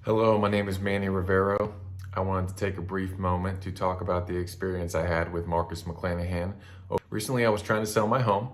Hello, my name is Manny Rivero. I wanted to take a brief moment to talk about the experience I had with Marcus McClanahan. Recently, I was trying to sell my home,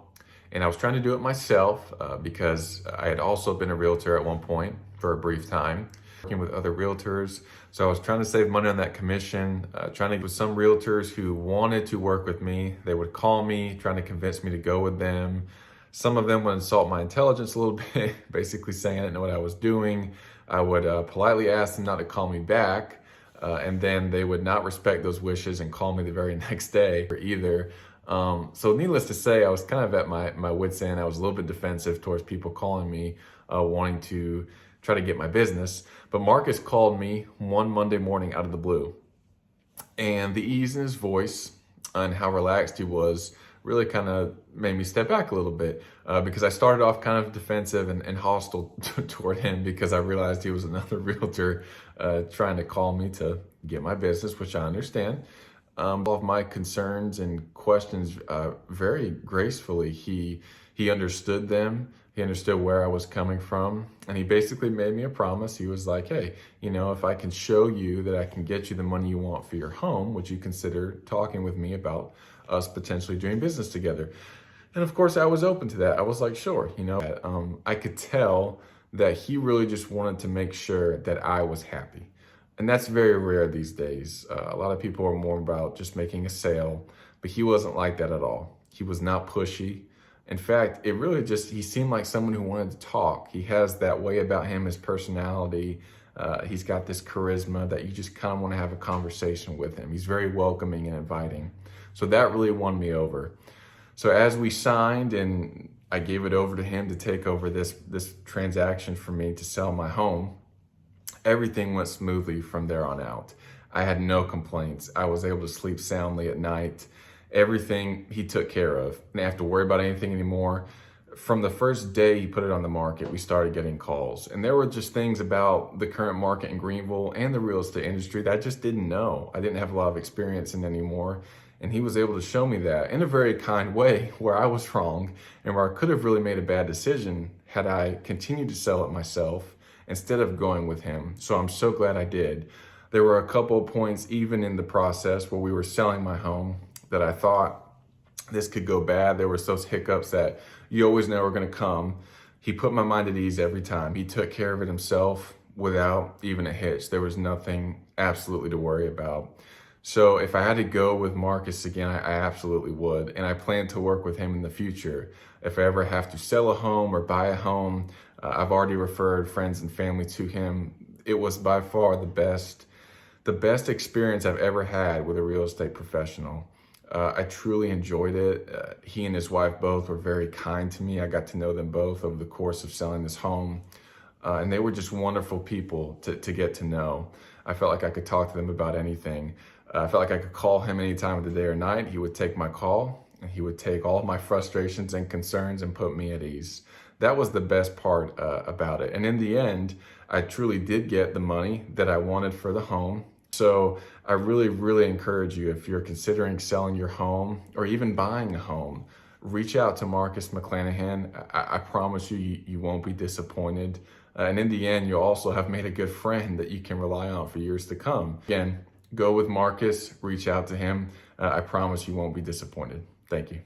and I was trying to do it myself because I had also been a realtor at one point for a brief time, working with other realtors. So I was trying to save money on that commission, trying to get with some realtors who wanted to work with me. They would call me, trying to convince me to go with them. Some of them would insult my intelligence a little bit, basically saying I didn't know what I was doing. I would politely ask them not to call me back, and then they would not respect those wishes and call me the very next day either. So needless to say, I was kind of at my wit's end. I was a little bit defensive towards people calling me, wanting to try to get my business. But Marcus called me one Monday morning out of the blue. And the ease in his voice and how relaxed he was really kind of made me step back a little bit because I started off kind of defensive and hostile toward him because I realized he was another realtor trying to call me to get my business, which I understand. All of my concerns and questions very gracefully. He understood them. He understood where I was coming from. And he basically made me a promise. He was like, hey, if I can show you that I can get you the money you want for your home, would you consider talking with me about us potentially doing business together? And of course, I was open to that. I was like, sure. I could tell that he really just wanted to make sure that I was happy. And that's very rare these days. A lot of people are more about just making a sale, but he wasn't like that at all. He was not pushy. In fact, he seemed like someone who wanted to talk. He has that way about him, his personality. He's got this charisma that you just kind of want to have a conversation with him. He's very welcoming and inviting. So that really won me over. So as we signed and I gave it over to him to take over this transaction for me to sell my home, everything went smoothly from there on out. I had no complaints. I was able to sleep soundly at night. Everything he took care of. I didn't have to worry about anything anymore. From the first day he put it on the market, we started getting calls. And there were just things about the current market in Greenville and the real estate industry that I just didn't know. I didn't have a lot of experience in anymore. And he was able to show me that in a very kind way where I was wrong and where I could have really made a bad decision had I continued to sell it myself instead of going with him. So I'm so glad I did. There were a couple of points even in the process where we were selling my home that I thought this could go bad. There were those hiccups that you always know are going to come. He put my mind at ease every time. He took care of it himself without even a hitch. There was nothing absolutely to worry about. So if I had to go with Marcus again, I absolutely would. And I plan to work with him in the future. If I ever have to sell a home or buy a home, I've already referred friends and family to him. It was by far the best experience I've ever had with a real estate professional. I truly enjoyed it. He and his wife both were very kind to me. I got to know them both over the course of selling this home. And they were just wonderful people to get to know. I felt like I could talk to them about anything. I felt like I could call him any time of the day or night. He would take my call and he would take all of my frustrations and concerns and put me at ease. That was the best part about it. And in the end, I truly did get the money that I wanted for the home. So I really, really encourage you, if you're considering selling your home or even buying a home, reach out to Marcus McClanahan. I promise you won't be disappointed. And in the end, you'll also have made a good friend that you can rely on for years to come. Again, go with Marcus, reach out to him. I promise you won't be disappointed. Thank you.